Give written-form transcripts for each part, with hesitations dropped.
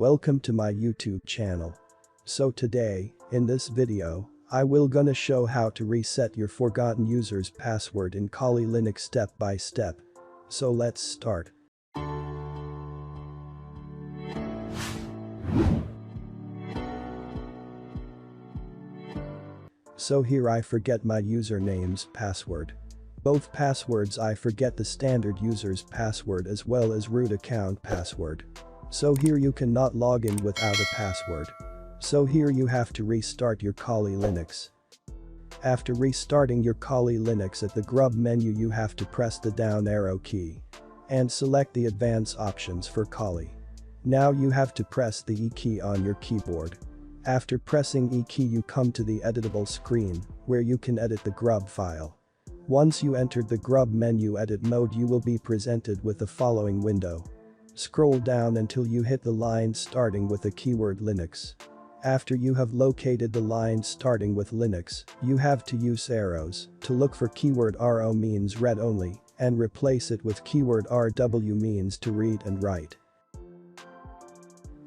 Welcome to my YouTube channel. So today, in this video, I will gonna show how to reset your forgotten user's password in Kali Linux step by step. So let's start. So here I forget my username's password. Both passwords I forget the standard user's password as well as root account password. So here you cannot log in without a password. So here you have to restart your Kali Linux. After restarting your Kali Linux at the Grub menu you have to press the down arrow key and select the advanced options for Kali. Now you have to press the E key on your keyboard. After pressing E key you come to the editable screen where you can edit the Grub file. Once you entered the Grub menu edit mode you will be presented with the following window. Scroll down until you hit the line starting with the keyword Linux. After you have located the line starting with Linux, you have to use arrows to look for keyword RO means read only and replace it with keyword RW means to read and write.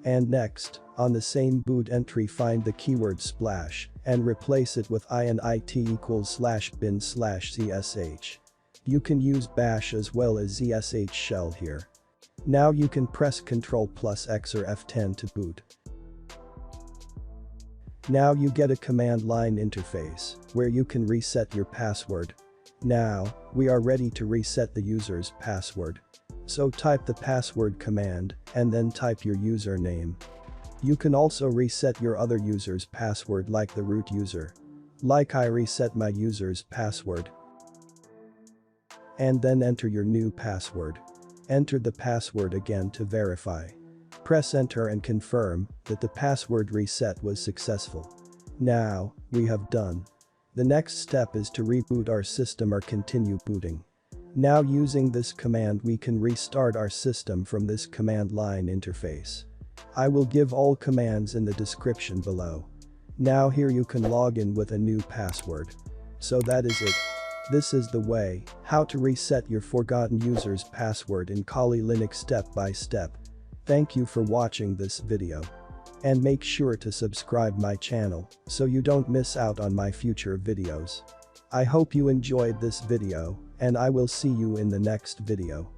And next, on the same boot entry find the keyword splash and replace it with init /bin/zsh. You can use bash as well as zsh shell here. Now you can press Ctrl+X or F10 to boot. Now you get a command line interface where you can reset your password. Now, we are ready to reset the user's password. So type the password command and then type your username. You can also reset your other user's password like the root user. Like I reset my user's password. And then enter your new password. Enter the password again to verify. Press enter and confirm that the password reset was successful. Now, we have done. The next step is to reboot our system or continue booting. Now using this command we can restart our system from this command line interface. I will give all commands in the description below. Now here you can log in with a new password. So that is it. This is the way how to reset your forgotten user's password in Kali Linux step by step. Thank you for watching this video. And make sure to subscribe my channel so you don't miss out on my future videos. I hope you enjoyed this video and I will see you in the next video.